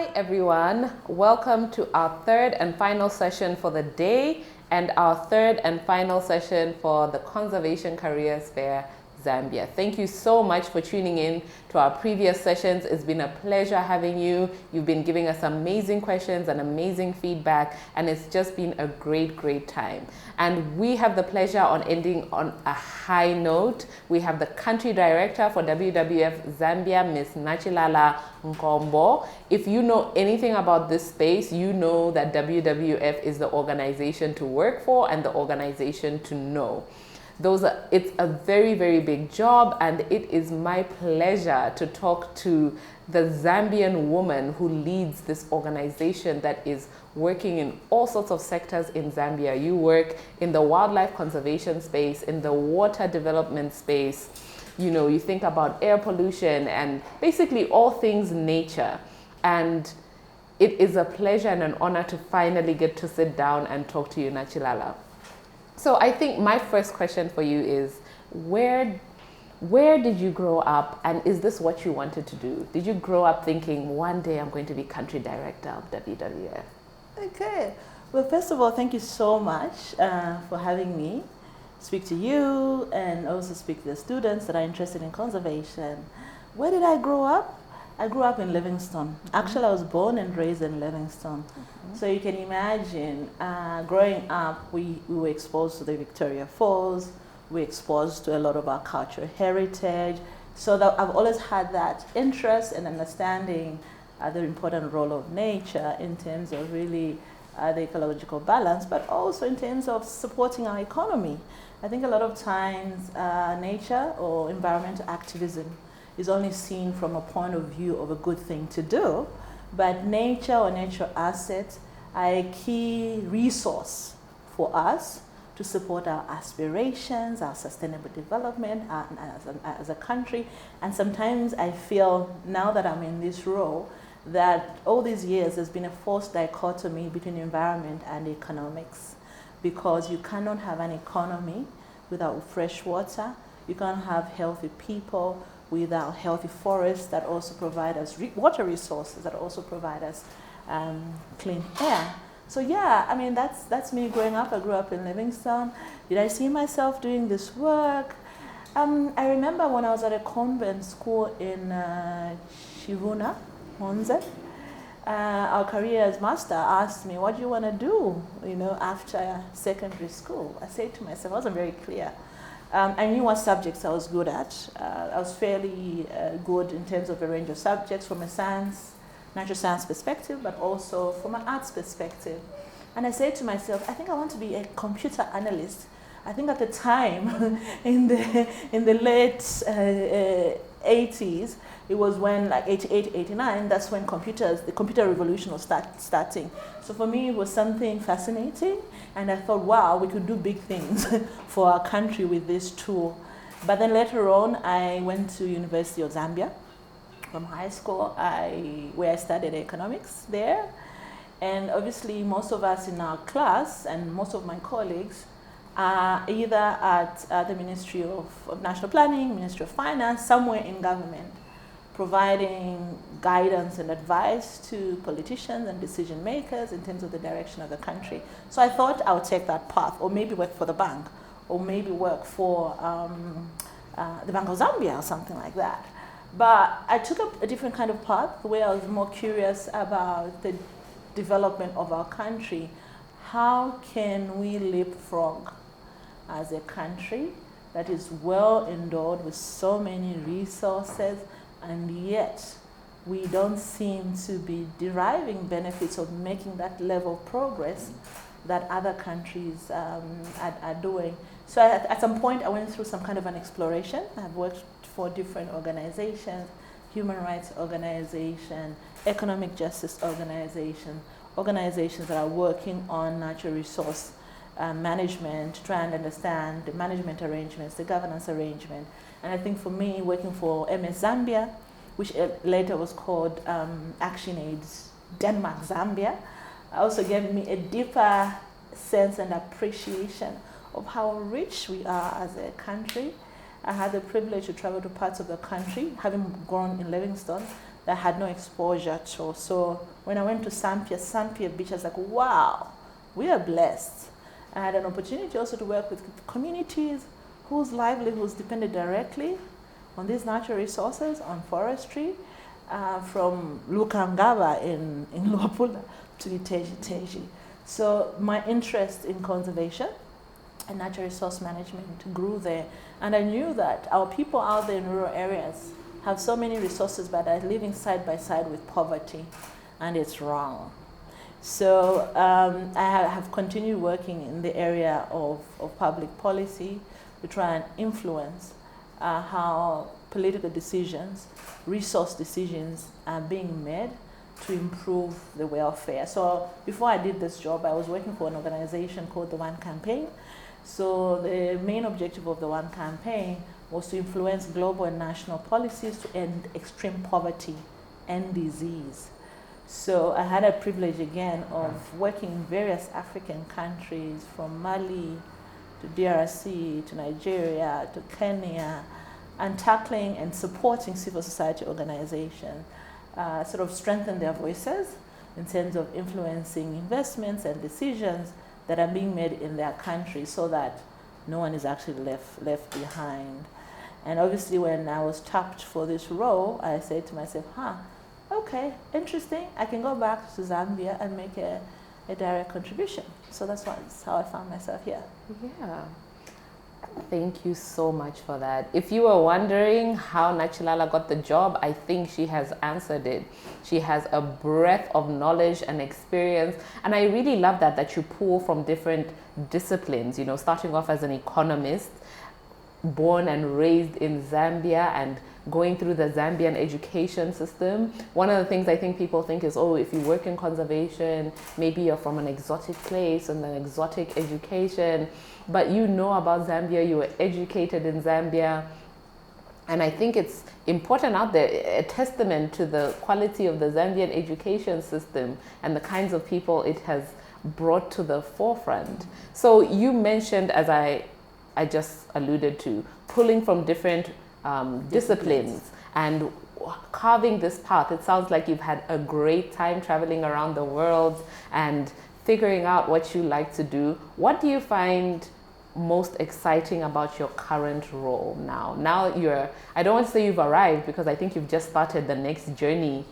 Hi everyone, welcome to our third and final session for the day and our third and final session for the Conservation Careers Fair Zambia. Thank you so much for tuning in to our previous sessions. It's been a pleasure having you. You've been giving us amazing questions and amazing feedback, and it's just been a great time. And we have the pleasure on ending on a high note. We have the country director for WWF Zambia, Ms. Nachilala Nkombo. If you know anything about this space, you know that WWF is the organization to work for and the organization to know. It's a very big job, and it is my pleasure to talk to the Zambian woman who leads this organization that is working in all sorts of sectors in Zambia. You work in the wildlife conservation space, in the water development space. You know, you think about air pollution and basically all things nature. And it is a pleasure and an honor to finally get to sit down and talk to you, Nachilala. So I think my first question for you is, where did you grow up, and is this what you wanted to do? Did you grow up thinking, one day I'm going to be country director of WWF? Okay. Well, first of all, thank you so much for having me speak to you and also speak to the students that are interested in conservation. Where did I grow up? I grew up in Livingstone. Actually, I was born and raised in Livingstone. So you can imagine, growing up, we were exposed to the Victoria Falls. We were exposed to a lot of our cultural heritage. So that I've always had that interest and understanding the important role of nature in terms of really the ecological balance, but also in terms of supporting our economy. I think a lot of times nature or environmental activism is only seen from a point of view of a good thing to do, but nature or natural assets are a key resource for us to support our aspirations, our sustainable development as a country. And sometimes I feel, now that I'm in this role, that all these years there's been a false dichotomy between environment and economics, because you cannot have an economy without fresh water. You can't have healthy people without healthy forests that also provide us water resources, that also provide us clean air. So yeah, I mean, that's me growing up. I grew up in Livingstone. Did I see myself doing this work? I remember when I was at a convent school in Shivuna, Monze, our careers master asked me, what do you want to do, after secondary school? I said to myself, I wasn't very clear. I knew what subjects I was good at. I was fairly good in terms of a range of subjects from a natural science perspective, but also from an arts perspective. And I said to myself, I think I want to be a computer analyst. I think at the time, in the late 80s, it was when, like 88, 89, that's when the computer revolution was starting. So for me, it was something fascinating, and I thought, wow, we could do big things for our country with this tool. But then later on, I went to University of Zambia from high school, where I studied economics there. And obviously, most of us in our class and most of my colleagues are either at the Ministry of National Planning, Ministry of Finance, somewhere in government, providing guidance and advice to politicians and decision makers in terms of the direction of the country. So I thought I would take that path, or maybe work for the bank, or maybe work for the Bank of Zambia or something like that. But I took a different kind of path where I was more curious about the development of our country. How can we leapfrog as a country that is well endowed with so many resources, and yet we don't seem to be deriving benefits of making that level of progress that other countries are doing. So at some point I went through some kind of an exploration. I've worked for different organizations, human rights organizations, economic justice organizations that are working on natural resource management, trying to understand the management arrangements, the governance arrangement. And I think for me, working for MS Zambia, which later was called Action Aids Denmark Zambia, also gave me a deeper sense and appreciation of how rich we are as a country. I had the privilege to travel to parts of the country, having grown in Livingstone, that I had no exposure to. So when I went to Zambia Beach, I was like, wow, we are blessed. I had an opportunity also to work with communities whose livelihoods depended directly on these natural resources, on forestry, from Lukangaba in Luapula to Iteji. So my interest in conservation and natural resource management grew there. And I knew that our people out there in rural areas have so many resources, but are living side by side with poverty, and it's wrong. So I have continued working in the area of public policy to try and influence how political decisions, resource decisions are being made to improve the welfare. So before I did this job, I was working for an organization called the One Campaign. So the main objective of the One Campaign was to influence global and national policies to end extreme poverty and disease. So I had a privilege again of working in various African countries, from Mali to DRC to Nigeria to Kenya, and tackling and supporting civil society organizations, sort of strengthen their voices in terms of influencing investments and decisions that are being made in their country, so that no one is actually left behind. And obviously when I was tapped for this role, I said to myself, okay, interesting. I can go back to Zambia and make a direct contribution. So that's how I found myself here. Yeah. Thank you so much for that. If you were wondering how Nachilala got the job, I think she has answered it. She has a breadth of knowledge and experience. And I really love that you pull from different disciplines, you know, starting off as an economist, born and raised in Zambia, and going through the Zambian education system. One of the things I think people think is, oh, if you work in conservation, maybe you're from an exotic place and an exotic education, but you know about Zambia, you were educated in Zambia. And I think it's important out there, a testament to the quality of the Zambian education system and the kinds of people it has brought to the forefront. So you mentioned, as I just alluded to, pulling from different disciplines and carving this path. It sounds like you've had a great time traveling around the world and figuring out what you like to do. What do you find most exciting about your current role now? Now I don't want to say you've arrived, because I think you've just started the next journey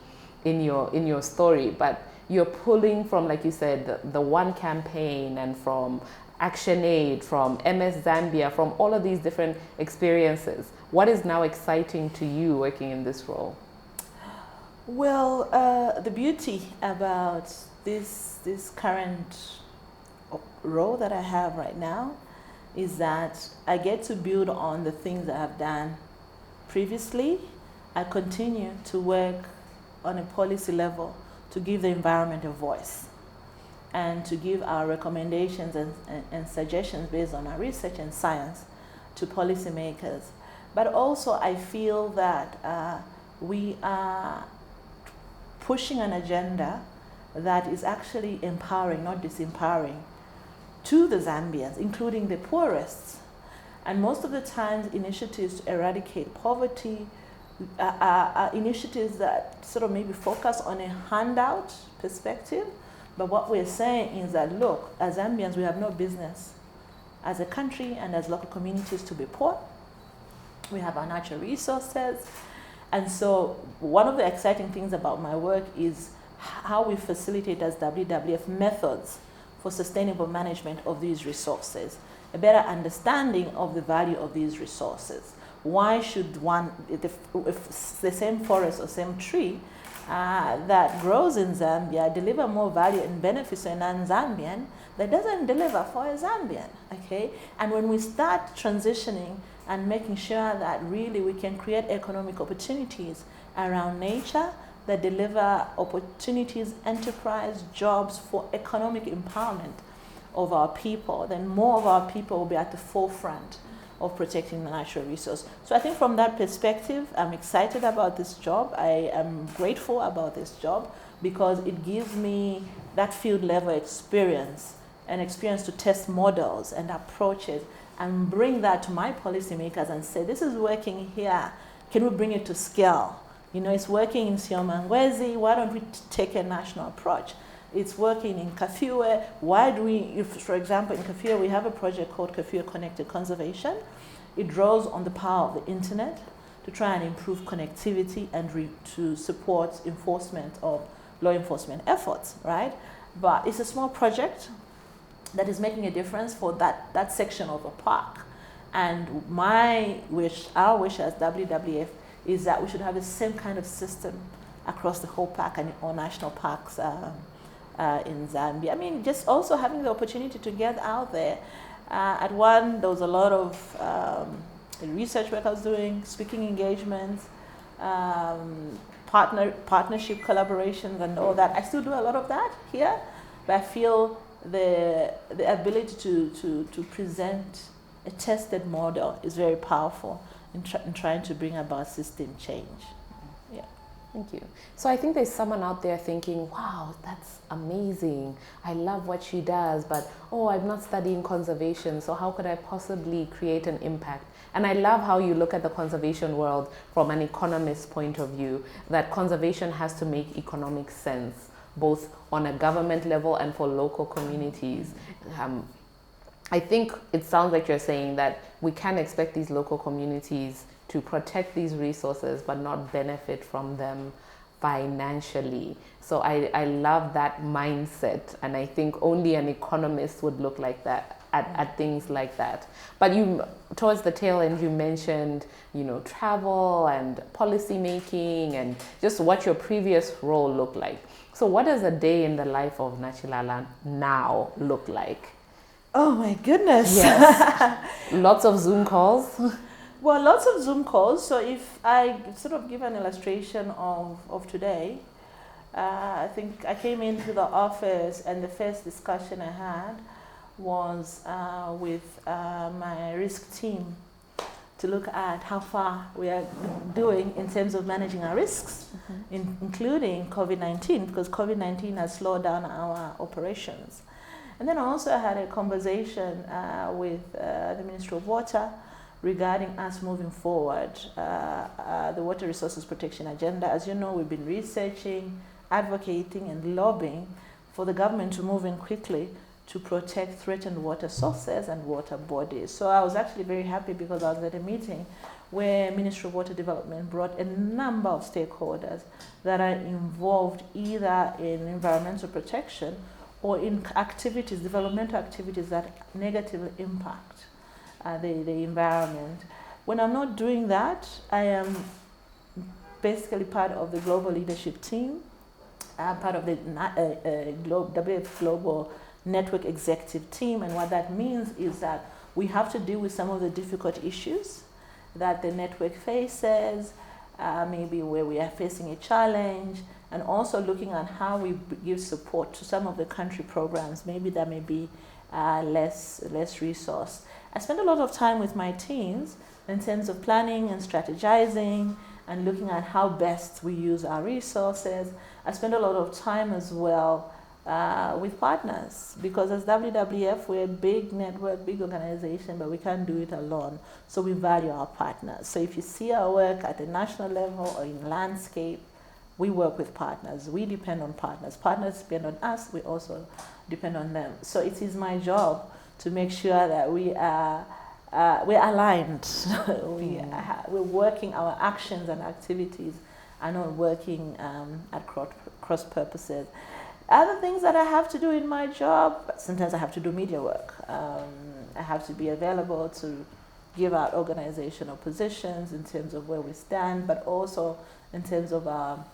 in your story, but you're pulling from, like you said, the One Campaign and from ActionAid, from MS Zambia, from all of these different experiences. What is now exciting to you working in this role? Well, the beauty about this current role that I have right now is that I get to build on the things that I've done previously. I continue to work on a policy level to give the environment a voice, and to give our recommendations and suggestions based on our research and science to policymakers. But also I feel that we are pushing an agenda that is actually empowering, not disempowering, to the Zambians, including the poorest. And most of the times initiatives to eradicate poverty are initiatives that sort of maybe focus on a handout perspective. But what we're saying is that, look, as Zambians, we have no business as a country and as local communities to be poor. We have our natural resources. And so one of the exciting things about my work is how we facilitate as WWF methods for sustainable management of these resources, a better understanding of the value of these resources. Why should one, if the same forest or same tree that grows in Zambia deliver more value and benefits to a non-Zambian that doesn't deliver for a Zambian, okay? And when we start transitioning and making sure that really we can create economic opportunities around nature that deliver opportunities, enterprise, jobs for economic empowerment of our people, then more of our people will be at the forefront of protecting the natural resource. So I think from that perspective, I'm excited about this job. I am grateful about this job because it gives me that field level experience and experience to test models and approaches and bring that to my policymakers and say, this is working here. Can we bring it to scale It's working in Siomangwezi. Why don't we take a national approach? It's working in Kafue. Why do we, for example, in Kafue, we have a project called Kafue Connected Conservation. It draws on the power of the internet to try and improve connectivity and to support enforcement of law enforcement efforts, right? But it's a small project that is making a difference for that section of a park. And our wish as WWF is that we should have the same kind of system across the whole park and all national parks in Zambia. I mean, just also having the opportunity to get out there. At one, there was a lot of research work I was doing, speaking engagements, partnership collaborations and all that. I still do a lot of that here, but I feel the ability to present a tested model is very powerful in trying to bring about system change. Yeah. Thank you. So I think there's someone out there thinking, wow, that's amazing. I love what she does, but I'm not studying conservation, so how could I possibly create an impact? And I love how you look at the conservation world from an economist's point of view, that conservation has to make economic sense, both on a government level and for local communities. I think it sounds like you're saying that we can expect these local communities to protect these resources but not benefit from them financially. So I love that mindset, and I think only an economist would look like that at things like that. But towards the tail end, you mentioned, travel and policy making and just what your previous role looked like. So what does a day in the life of Nachilala now look like? Oh my goodness. Yes. Lots of Zoom calls. Well, lots of Zoom calls. So if I sort of give an illustration of today, I think I came into the office and the first discussion I had was with my risk team to look at how far we are doing in terms of managing our risks, including COVID-19, because COVID-19 has slowed down our operations. And then I also had a conversation with the Ministry of Water regarding us moving forward, the Water Resources Protection Agenda. As you know, we've been researching, advocating, and lobbying for the government to move in quickly to protect threatened water sources and water bodies. So I was actually very happy because I was at a meeting where Ministry of Water Development brought a number of stakeholders that are involved either in environmental protection or in activities, developmental activities that negatively impact the environment. When I'm not doing that, I am basically part of the global leadership team. I'm part of the WF Global Network Executive Team, and what that means is that we have to deal with some of the difficult issues that the network faces, maybe where we are facing a challenge, and also looking at how we give support to some of the country programs, maybe that may be less resource. I spend a lot of time with my teams in terms of planning and strategizing and looking at how best we use our resources. I spend a lot of time as well with partners, because as WWF, we're a big network, big organization, but we can't do it alone. So we value our partners. So if you see our work at the national level or in landscape, we work with partners. We depend on partners. Partners depend on us. We also depend on them. So it is my job to make sure that we're aligned. We're working, our actions and activities are not working at cross purposes. Other things that I have to do in my job, sometimes I have to do media work. I have to be available to give out organizational positions in terms of where we stand, but also in terms of our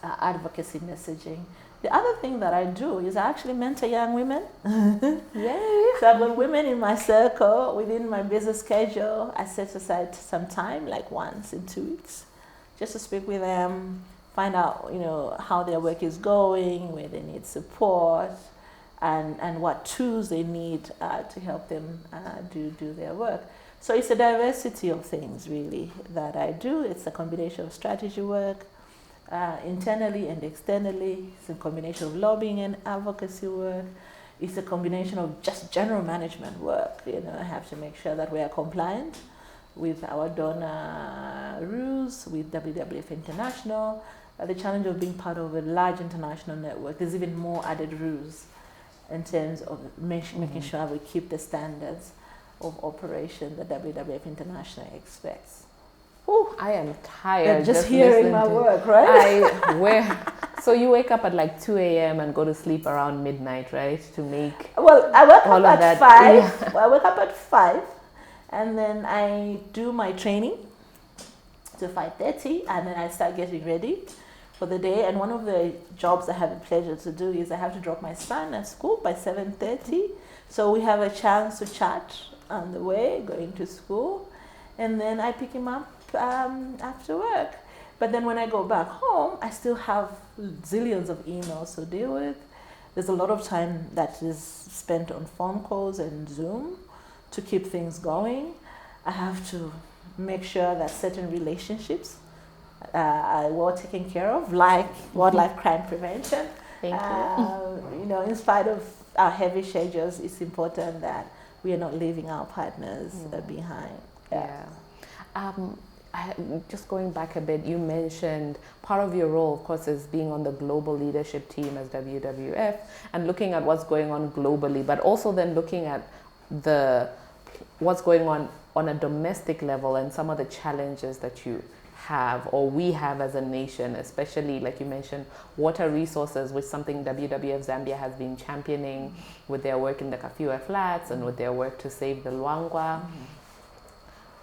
advocacy messaging. The other thing that I do is I actually mentor young women. Yay! So I've got women in my circle. Within my busy schedule, I set aside some time, like once in 2 weeks, just to speak with them, find out, how their work is going, where they need support, and what tools they need to help them do their work. So it's a diversity of things, really, that I do. It's a combination of strategy work, internally and externally. It's a combination of lobbying and advocacy work. It's a combination of just general management work. I have to make sure that we are compliant with our donor rules, with WWF International, the challenge of being part of a large international network. There's even more added rules in terms of making sure we keep the standards of operation that WWF International expects. Oh, I am tired. Just hearing my work, right? So you wake up at like 2 a.m. and go to sleep around midnight, right? To make Well, I wake all up of at that. 5. Yeah. I wake up at 5, and then I do my training to 5:30, and then I start getting ready for the day. And one of the jobs I have the pleasure to do is I have to drop my son at school by 7:30. So we have a chance to chat on the way going to school, and then I pick him up after work. But then when I go back home, I still have zillions of emails to deal with. There's a lot of time that is spent on phone calls and Zoom to keep things going. I have to make sure that certain relationships are well taken care of, like wildlife crime prevention. Thank you. You know, in spite of our heavy schedules, it's important that we are not leaving our partners behind. Yeah. Just going back a bit, you mentioned part of your role, of course, is being on the global leadership team as WWF and looking at what's going on globally, but also then looking at what's going on a domestic level and some of the challenges that you have or we have as a nation, especially like you mentioned, water resources, which something WWF Zambia has been championing with their work in the Kafue Flats and with their work to save the Luangwa.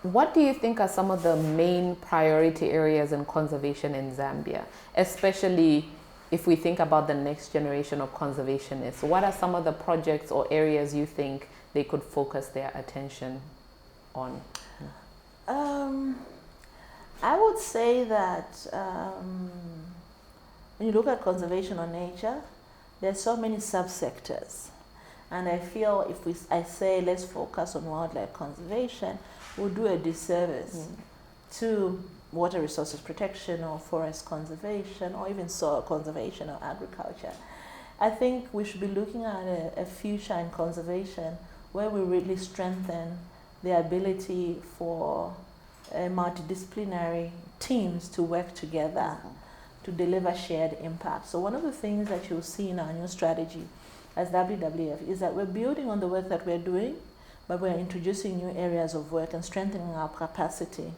What do you think are some of the main priority areas in conservation in Zambia, especially if we think about the next generation of conservationists? What are some of the projects or areas you think they could focus their attention on? I would say that when you look at conservation or nature, there are so many subsectors. And I feel if I say let's focus on wildlife conservation, we'll do a disservice to water resources protection or forest conservation or even soil conservation or agriculture. I think we should be looking at a future in conservation where we really strengthen the ability for multidisciplinary teams to work together to deliver shared impact. So one of the things that you'll see in our new strategy as WWF is that we're building on the work that we're doing, but we're introducing new areas of work and strengthening our capacity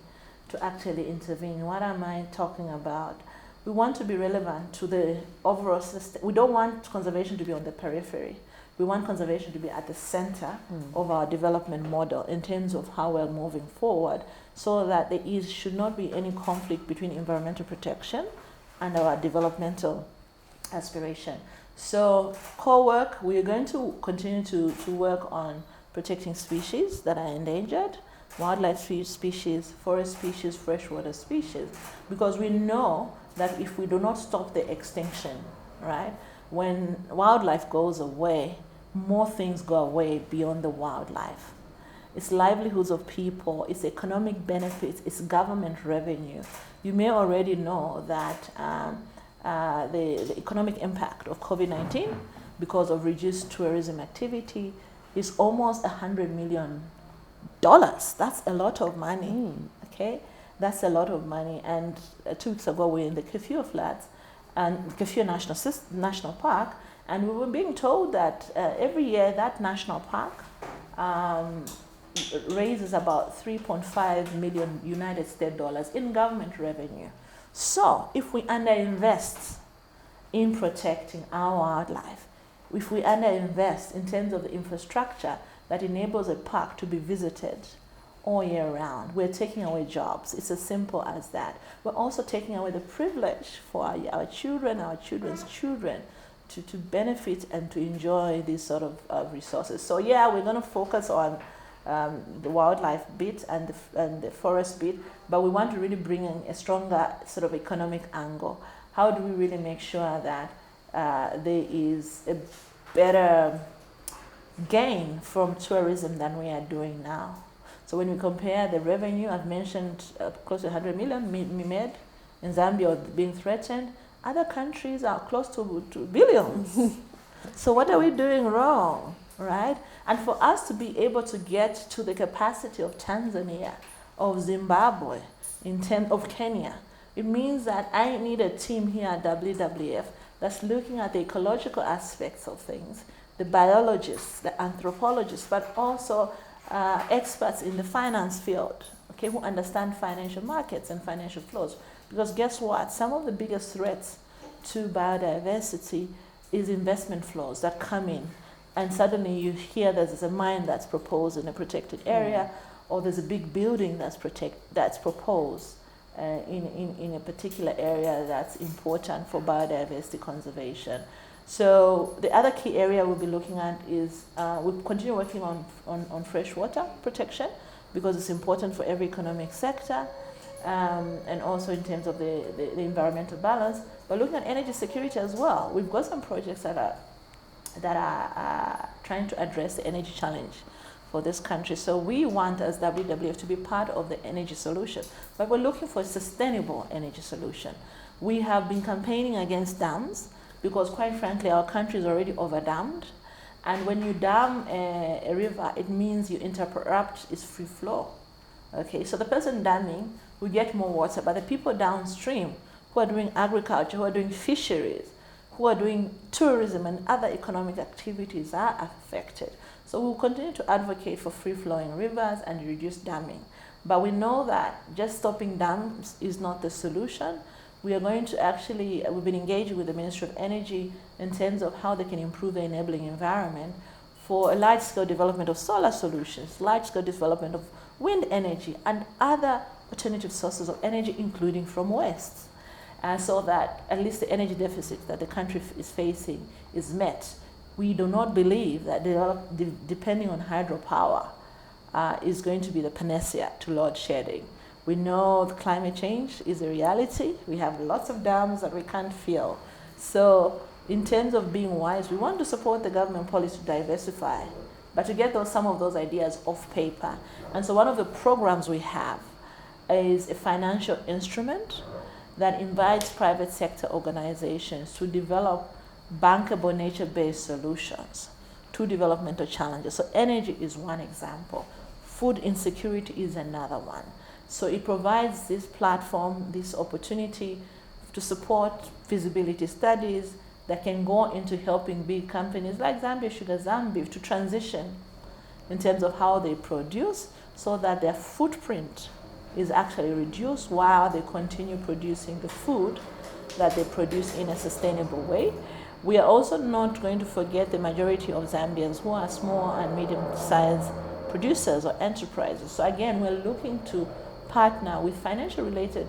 to actually intervene. What am I talking about? We want to be relevant to the overall system. We don't want conservation to be on the periphery. We want conservation to be at the center of our development model in terms of how we're moving forward, so that there should not be any conflict between environmental protection and our developmental aspiration. So core work, we are going to continue to work on protecting species that are endangered, wildlife species, forest species, freshwater species, because we know that if we do not stop the extinction, right, when wildlife goes away, more things go away beyond the wildlife. It's livelihoods of people, it's economic benefits, it's government revenue. You may already know that the economic impact of COVID-19 because of reduced tourism activity is almost $100 million. That's a lot of money, okay? That's a lot of money. And 2 weeks ago, we were in the Kafue Flats and Kafue National Park, and we were being told that every year that national park raises about $3.5 million United States dollars in government revenue. So if we underinvest in protecting our wildlife, if we underinvest in terms of the infrastructure that enables a park to be visited all year round, we're taking away jobs. It's as simple as that. We're also taking away the privilege for our children, our children's children, to benefit and to enjoy these sort of resources. So yeah, we're going to focus on the wildlife bit and the forest bit, but we want to really bring in a stronger sort of economic angle. How do we really make sure that there is a better gain from tourism than we are doing now? So when we compare the revenue, I've mentioned close to 100 million made in Zambia being threatened. Other countries are close to billions. So what are we doing wrong, right? And for us to be able to get to the capacity of Tanzania of Zimbabwe, of Kenya. It means that I need a team here at WWF that's looking at the ecological aspects of things, the biologists, the anthropologists, but also experts in the finance field, okay, who understand financial markets and financial flows. Because guess what? Some of the biggest threats to biodiversity is investment flows that come in. And suddenly you hear there's a mine that's proposed in a protected area, or there's a big building that's proposed in a particular area that's important for biodiversity conservation. So the other key area we'll be looking at is we'll continue working on freshwater protection, because it's important for every economic sector, and also in terms of the environmental balance. But looking at energy security as well, we've got some projects that are trying to address the energy challenge for this country. So we want, as WWF, to be part of the energy solution, but we're looking for a sustainable energy solution. We have been campaigning against dams, because quite frankly, our country is already over-dammed. And when you dam a river, it means you interrupt its free flow. Okay, so the person damming will get more water, but the people downstream who are doing agriculture, who are doing fisheries, who are doing tourism and other economic activities are affected. So we'll continue to advocate for free-flowing rivers and reduce damming. But we know that just stopping dams is not the solution. We are going to actually, we've been engaging with the Ministry of Energy in terms of how they can improve the enabling environment for a large-scale development of solar solutions, large-scale development of wind energy, and other alternative sources of energy, including from waste. So that at least the energy deficit that the country is facing is met. We do not believe that depending on hydropower is going to be the panacea to load shedding. We know the climate change is a reality. We have lots of dams that we can't fill. So in terms of being wise, we want to support the government policy to diversify, but to get some of those ideas off paper. And so one of the programs we have is a financial instrument that invites private sector organizations to develop bankable nature-based solutions to developmental challenges. So energy is one example. Food insecurity is another one. So it provides this platform, this opportunity to support feasibility studies that can go into helping big companies like Zambia Sugar Zambia to transition in terms of how they produce, so that their footprint is actually reduced while they continue producing the food that they produce in a sustainable way. We are also not going to forget the majority of Zambians who are small and medium-sized producers or enterprises. So again, we're looking to partner with financial related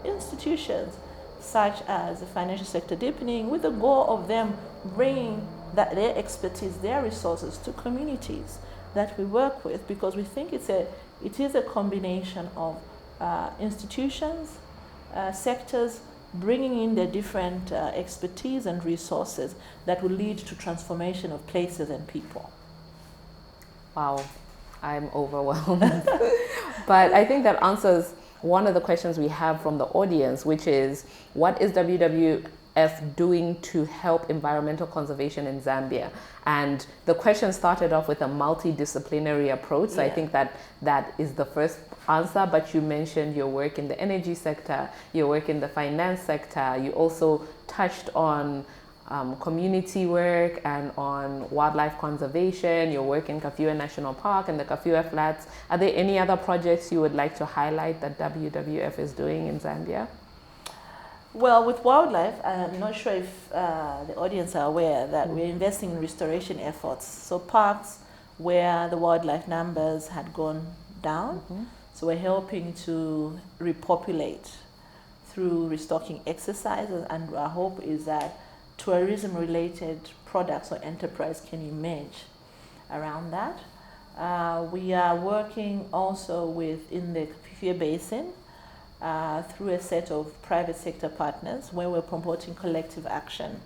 institutions such as the financial sector deepening, with the goal of them bringing their expertise, their resources to communities that we work with, because we think it is a combination of institutions, sectors, bringing in their different expertise and resources that will lead to transformation of places and people. Wow, I'm overwhelmed. But I think that answers one of the questions we have from the audience, which is, what is WWF doing to help environmental conservation in Zambia? And the question started off with a multidisciplinary approach. So I think that is the first answer, but you mentioned your work in the energy sector, your work in the finance sector. You also touched on community work and on wildlife conservation, your work in Kafue National Park and the Kafue Flats. Are there any other projects you would like to highlight that WWF is doing in Zambia? Well, with wildlife, I'm not sure if the audience are aware that we're investing in restoration efforts. So parks where the wildlife numbers had gone down, so we're helping to repopulate through restocking exercises, and our hope is that tourism-related products or enterprise can emerge around that. We are working also in the Kafue Basin through a set of private sector partners where we're promoting collective action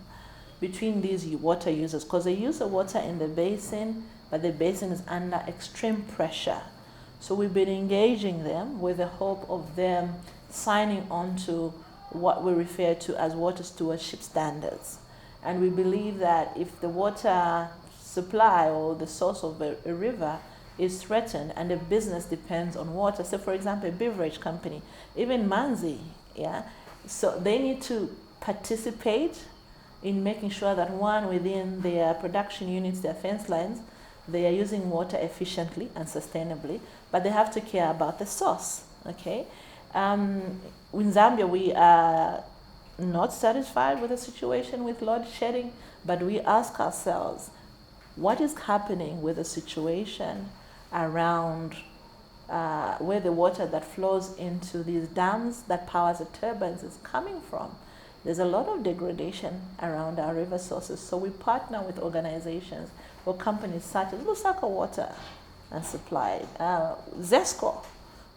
between these water users, because they use the water in the basin, but the basin is under extreme pressure. So we've been engaging them with the hope of them signing on to what we refer to as water stewardship standards. And we believe that if the water supply or the source of a river is threatened and the business depends on water. So for example, a beverage company, even Manzi, yeah, so they need to participate in making sure that one, within their production units, their fence lines, they are using water efficiently and sustainably, but they have to care about the source, okay? In Zambia, we are not satisfied with the situation with load shedding, but we ask ourselves, what is happening with the situation around where the water that flows into these dams that powers the turbines is coming from? There's a lot of degradation around our river sources. So we partner with organizations or companies such as Lusaka Water and Supply, ZESCO,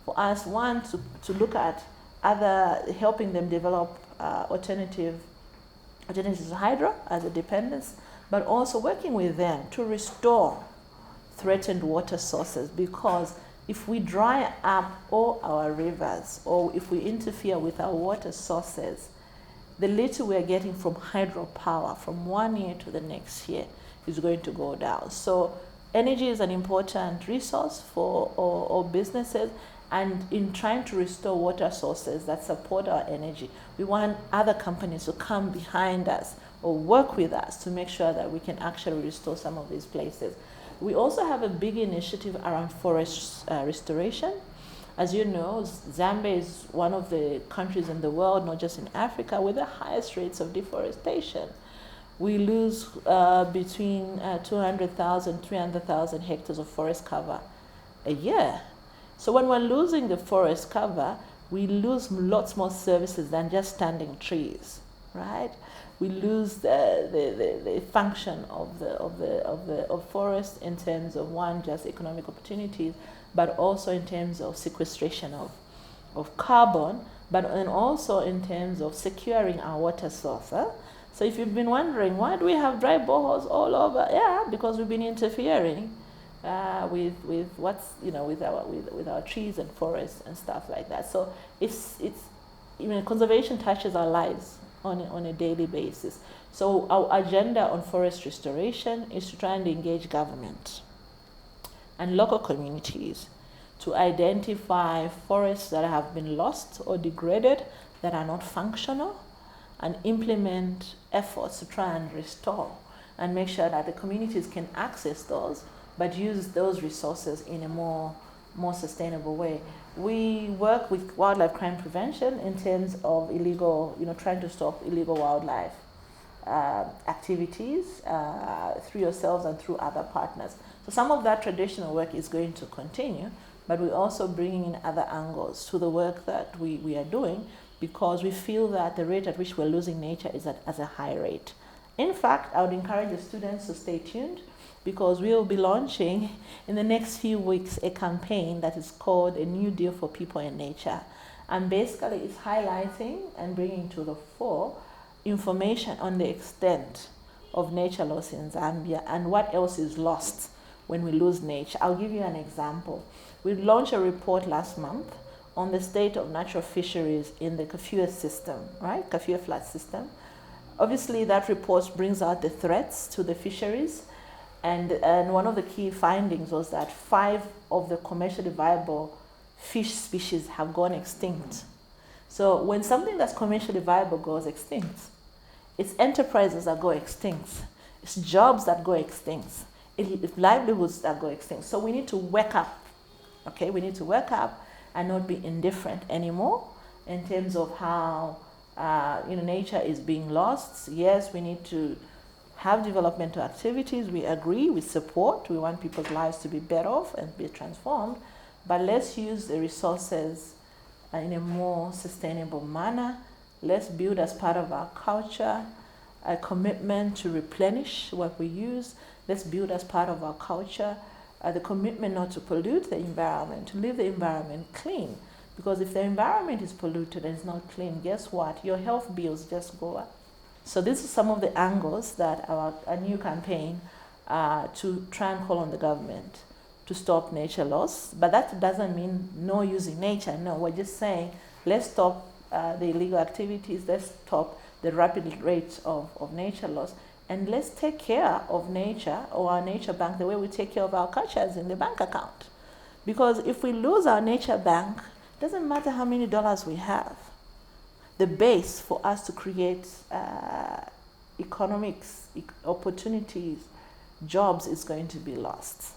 for us, one, to look at helping them develop alternatives to hydro as a dependence, but also working with them to restore threatened water sources, because if we dry up all our rivers or if we interfere with our water sources, the little we are getting from hydropower from one year to the next year is going to go down. So energy is an important resource for all businesses, and in trying to restore water sources that support our energy, we want other companies to come behind us or work with us to make sure that we can actually restore some of these places. We also have a big initiative around forest restoration. As you know, Zambia is one of the countries in the world, not just in Africa, with the highest rates of deforestation. We lose between 200,000, 300,000 hectares of forest cover a year. So when we're losing the forest cover, we lose lots more services than just standing trees, right? We lose the function of forest in terms of, one, just economic opportunities, but also in terms of sequestration of carbon, and also in terms of securing our water source. Huh? So if you've been wondering, why do we have dry boreholes all over? Yeah, because we've been interfering with what's, with our trees and forests and stuff like that. So it's conservation touches our lives on a daily basis. So our agenda on forest restoration is to try and engage government and local communities to identify forests that have been lost or degraded, that are not functional, and implement efforts to try and restore and make sure that the communities can access those, but use those resources in a more sustainable way. We work with wildlife crime prevention in terms of trying to stop illegal wildlife activities through yourselves and through other partners. So some of that traditional work is going to continue, but we're also bringing in other angles to the work that we are doing, because we feel that the rate at which we're losing nature is at a high rate. In fact, I would encourage the students to stay tuned, because we will be launching in the next few weeks a campaign that is called A New Deal for People and Nature. And basically it's highlighting and bringing to the fore information on the extent of nature loss in Zambia and what else is lost when we lose nature. I'll give you an example. We launched a report last month on the state of natural fisheries in the Kafue system, right? Kafue flood system. Obviously that report brings out the threats to the fisheries, and one of the key findings was that 5 of the commercially viable fish species have gone extinct. So when something that's commercially viable goes extinct, it's enterprises that go extinct, it's jobs that go extinct, it's livelihoods that go extinct. So we need to wake up, okay? We need to wake up and not be indifferent anymore in terms of how nature is being lost. Yes, we need to have developmental activities. We agree, we support, we want people's lives to be better off and be transformed, but let's use the resources in a more sustainable manner. Let's build as part of our culture a commitment to replenish what we use. Let's build as part of our culture the commitment not to pollute the environment, to leave the environment clean. Because if the environment is polluted and it's not clean, guess what? Your health bills just go up. So these are some of the angles that our new campaign to try and call on the government to stop nature loss. But that doesn't mean no using nature. No, we're just saying let's stop the illegal activities, let's stop the rapid rate of nature loss, and let's take care of nature or our nature bank the way we take care of our cultures in the bank account. Because if we lose our nature bank, it doesn't matter how many dollars we have. The base for us to create economics, opportunities, jobs is going to be lost.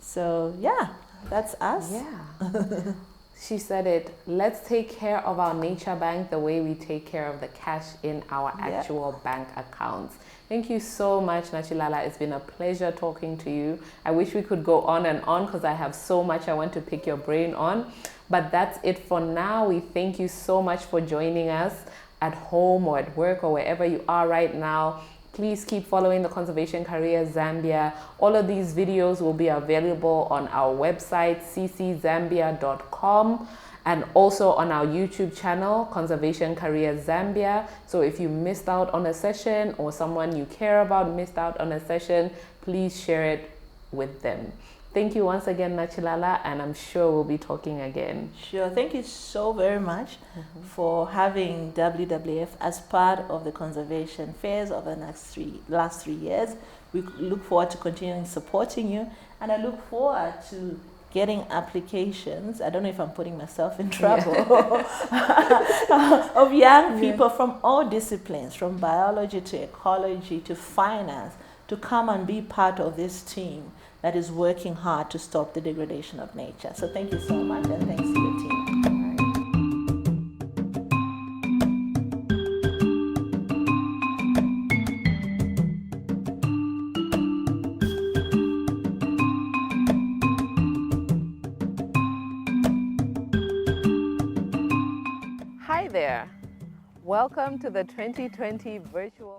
So yeah, that's us. Yeah. She said it. Let's take care of our nature bank the way we take care of the cash in our actual bank accounts. Thank you so much, Nachilala. It's been a pleasure talking to you. I wish we could go on and on because I have so much I want to pick your brain on. But that's it for now. We thank you so much for joining us at home or at work or wherever you are right now. Please keep following the Conservation Career Zambia. All of these videos will be available on our website, cczambia.com, and also on our YouTube channel, Conservation Career Zambia. So if you missed out on a session or someone you care about missed out on a session, please share it with them. Thank you once again, Nachilala, and I'm sure we'll be talking again. Sure. Thank you so very much for having WWF as part of the conservation fairs of the last 3 years. We look forward to continuing supporting you, and I look forward to getting applications. I don't know if I'm putting myself in trouble. Of young people from all disciplines, from biology to ecology to finance, to come and be part of this team that is working hard to stop the degradation of nature. So thank you so much, and thanks to your team. Hi there. Welcome to the 2020 virtual